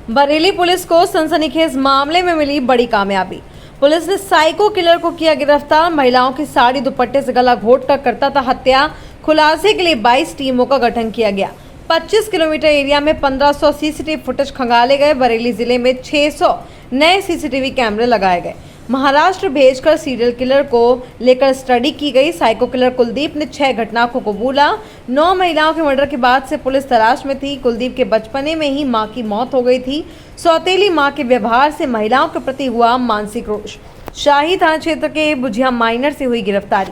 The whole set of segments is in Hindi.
बरेली पुलिस को सनसनीखेज मामले में मिली बड़ी कामयाबी। पुलिस ने साइको किलर को किया गिरफ्तार। महिलाओं की साड़ी दुपट्टे से गला घोंटकर करता था हत्या। खुलासे के लिए 22 टीमों का गठन किया गया। 25 किलोमीटर एरिया में 1500 सीसीटीवी फुटेज खंगाले गए। बरेली जिले में 600 नए सीसीटीवी कैमरे लगाए गए। महाराष्ट्र भेजकर सीरियल किलर को लेकर स्टडी की गई। साइको किलर कुलदीप ने 6 घटनाओं को कबूला। 9 महिलाओं के मर्डर के बाद से पुलिस तलाश में थी। कुलदीप के बचपने में ही मां की मौत हो गई थी। सौतेली मां के व्यवहार से महिलाओं के प्रति हुआ मानसिक रोष। शाही थाना क्षेत्र के बुझिया माइनर से हुई गिरफ्तारी।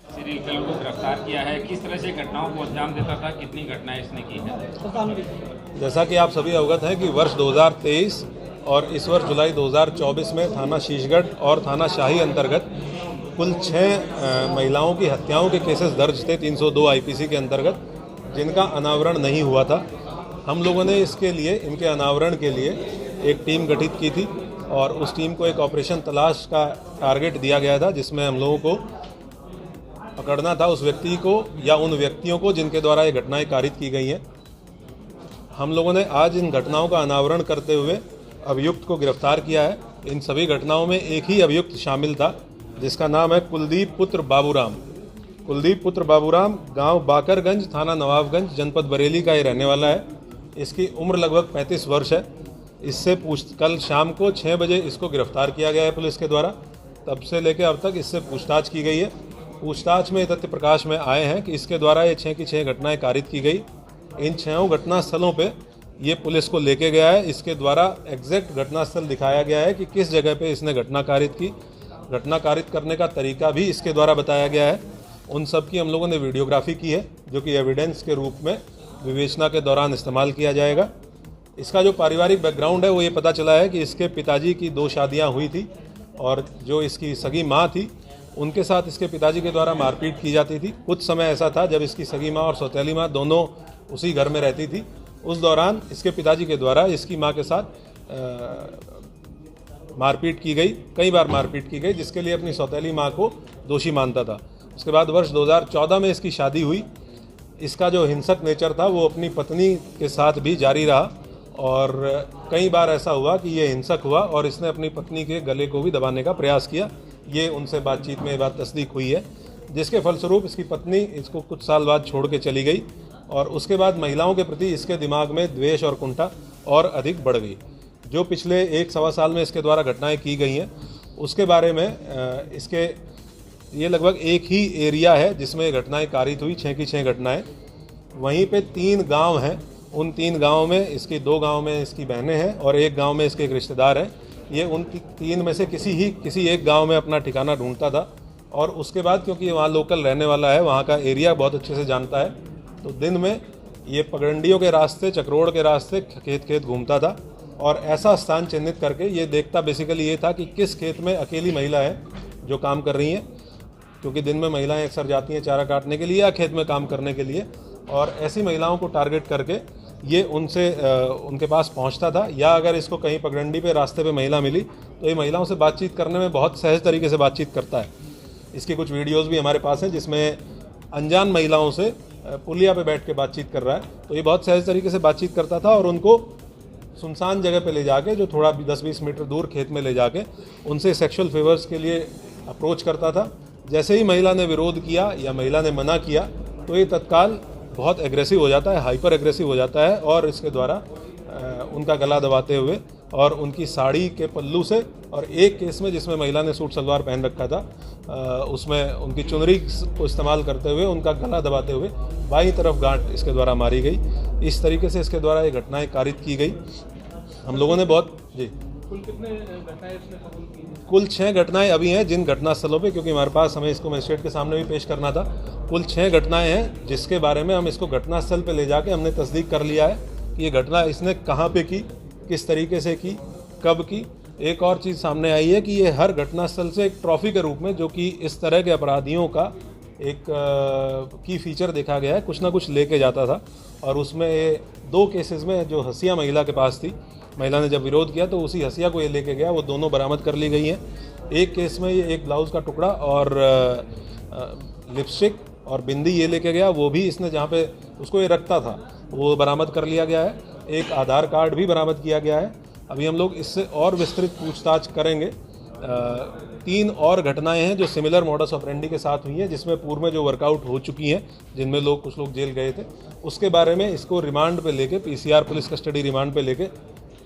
सीरियल किलर को गिरफ्तार किया है। किस तरह से घटनाओं को अंजाम देता था, कितनी घटनाएं इसने की है? जैसा कि आप सभी अवगत हैं कि वर्ष 2023 और इस वर्ष जुलाई 2024 में थाना शीशगढ़ और थाना शाही अंतर्गत कुल 6 महिलाओं की हत्याओं के केसेस दर्ज थे 302 आईपीसी के अंतर्गत, जिनका अनावरण नहीं हुआ था। हम लोगों ने इसके लिए, इनके अनावरण के लिए एक टीम गठित की थी और उस टीम को एक ऑपरेशन तलाश का टारगेट दिया गया था, जिसमें हम लोगों को पकड़ना था उस व्यक्ति को या उन व्यक्तियों को जिनके द्वारा ये घटनाएं कारित की गई हैं। हम लोगों ने आज इन घटनाओं का अनावरण करते हुए अभियुक्त को गिरफ्तार किया है। इन सभी घटनाओं में एक ही अभियुक्त शामिल था, जिसका नाम है कुलदीप पुत्र बाबूराम। कुलदीप पुत्र बाबूराम गांव बाकरगंज, थाना नवाबगंज, जनपद बरेली का ये रहने वाला है। इसकी उम्र लगभग 35 वर्ष है। इससे कल शाम को 6 बजे इसको गिरफ्तार किया गया है पुलिस के द्वारा। तब से लेकर अब तक इससे पूछताछ की गई है। पूछताछ में तथ्य प्रकाश में आए हैं कि इसके द्वारा ये 6 की 6 घटनाएं कारित की गई। इन 6 घटना स्थलों पे ये पुलिस को लेके गया है। इसके द्वारा एग्जैक्ट घटनास्थल दिखाया गया है कि किस जगह पे इसने घटना कारित की। घटना कारित करने का तरीका भी इसके द्वारा बताया गया है। उन सब की हम लोगों ने वीडियोग्राफी की है, जो कि एविडेंस के रूप में विवेचना के दौरान इस्तेमाल किया जाएगा। इसका जो पारिवारिक बैकग्राउंड है वो ये पता चला है कि इसके पिताजी की 2 शादियाँ हुई थी और जो इसकी सगी माँ थी उनके साथ इसके पिताजी के द्वारा मारपीट की जाती थी। कुछ समय ऐसा था जब इसकी सगी माँ और सौतेली माँ दोनों उसी घर में रहती थी। उस दौरान इसके पिताजी के द्वारा इसकी मां के साथ मारपीट की गई, कई बार मारपीट की गई, जिसके लिए अपनी सौतेली मां को दोषी मानता था। उसके बाद वर्ष 2014 में इसकी शादी हुई। इसका जो हिंसक नेचर था वो अपनी पत्नी के साथ भी जारी रहा और कई बार ऐसा हुआ कि ये हिंसक हुआ और इसने अपनी पत्नी के गले को भी दबाने का प्रयास किया। ये उनसे बातचीत में ये बात तस्दीक हुई है, जिसके फलस्वरूप इसकी पत्नी इसको कुछ साल बाद छोड़ के चली गई और उसके बाद महिलाओं के प्रति इसके दिमाग में द्वेष और कुंठा और अधिक बढ़ गई। जो पिछले 1-1.25 साल में इसके द्वारा घटनाएं की गई हैं, उसके बारे में इसके ये लगभग एक ही एरिया है जिसमें घटनाएं कारित हुई, 6 की 6 घटनाएं। वहीं पे 3 गांव हैं। उन 3 गाँव में इसकी 2 गाँव में इसकी बहनें हैं और एक गाँव में इसके एक रिश्तेदार हैं। ये उन 3 में से किसी एक गाँव में अपना ठिकाना ढूंढता था और उसके बाद क्योंकि वहाँ लोकल रहने वाला है, वहाँ का एरिया बहुत अच्छे से जानता है, तो दिन में ये पगडंडियों के रास्ते, चक्रोड़ के रास्ते खेत घूमता था और ऐसा स्थान चिन्हित करके ये देखता बेसिकली ये था कि किस खेत में अकेली महिला है जो काम कर रही हैं, क्योंकि दिन में महिलाएं अक्सर जाती हैं चारा काटने के लिए या खेत में काम करने के लिए, और ऐसी महिलाओं को टारगेट करके ये उनके पास पहुंचता था। या अगर इसको कहीं पगडंडी पे रास्ते पे महिला मिली तो ये महिलाओं से बातचीत करने में बहुत सहज तरीके से बातचीत करता है। इसकी कुछ वीडियोज़ भी हमारे पास हैं जिसमें अनजान महिलाओं से पुलिया पे बैठ के बातचीत कर रहा है। तो ये बहुत सहज तरीके से बातचीत करता था और उनको सुनसान जगह पे ले जाके, जो थोड़ा 10-20 मीटर दूर खेत में ले जाके उनसे सेक्सुअल फेवर्स के लिए अप्रोच करता था। जैसे ही महिला ने विरोध किया या महिला ने मना किया तो ये तत्काल बहुत एग्रेसिव हो जाता है, हाइपर एग्रेसिव हो जाता है और इसके द्वारा उनका गला दबाते हुए और उनकी साड़ी के पल्लू से, और एक केस में जिसमें महिला ने सूट सलवार पहन रखा था, उसमें उनकी चुनरी को इस्तेमाल करते हुए उनका गला दबाते हुए बाईं तरफ गांठ इसके द्वारा मारी गई। इस तरीके से इसके द्वारा ये घटनाएं कारित की गई। हम लोगों ने कुल कितने घटनाएं इसने कबूल की? कुल 6 घटनाएं अभी हैं जिन घटनास्थलों पे, क्योंकि हमारे पास हमें इसको मजिस्ट्रेट के सामने भी पेश करना था। कुल 6 घटनाएं हैं जिसके बारे में हम इसको घटनास्थल पे ले जाके हमने तस्दीक कर लिया है कि ये घटना इसने कहाँ पे की, किस तरीके से की, कब की। एक और चीज़ सामने आई है कि ये हर घटनास्थल से एक ट्रॉफी के रूप में, जो कि इस तरह के अपराधियों का एक की फीचर देखा गया है, कुछ ना कुछ लेके जाता था। और उसमें 2 केसेस में जो हसिया महिला के पास थी, महिला ने जब विरोध किया तो उसी हसिया को ये लेके गया, वो दोनों बरामद कर ली गई हैं। एक केस में ये एक ब्लाउज़ का टुकड़ा और लिपस्टिक और बिंदी ये लेके गया, वो भी इसने जहाँ पे उसको ये रखता था वो बरामद कर लिया गया है। एक आधार कार्ड भी बरामद किया गया है। अभी हम लोग इससे और विस्तृत पूछताछ करेंगे। 3 और घटनाएं हैं जो सिमिलर मॉडस ऑपरेंडी के साथ हुई हैं, जिसमें पूर्व में जो वर्कआउट हो चुकी हैं, जिनमें कुछ लोग जेल गए थे, उसके बारे में इसको रिमांड पे लेके, पीसीआर पुलिस कस्टडी रिमांड पे लेके,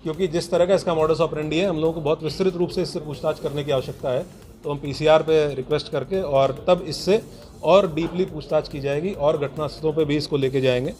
क्योंकि जिस तरह का इसका मॉडस ऑपरेंडी है, हम लोगों को बहुत विस्तृत रूप से इससे पूछताछ करने की आवश्यकता है। तो हम पीसीआर पे रिक्वेस्ट करके और तब इससे और डीपली पूछताछ की जाएगी और घटनास्थलों पे भी इसको लेके जाएंगे।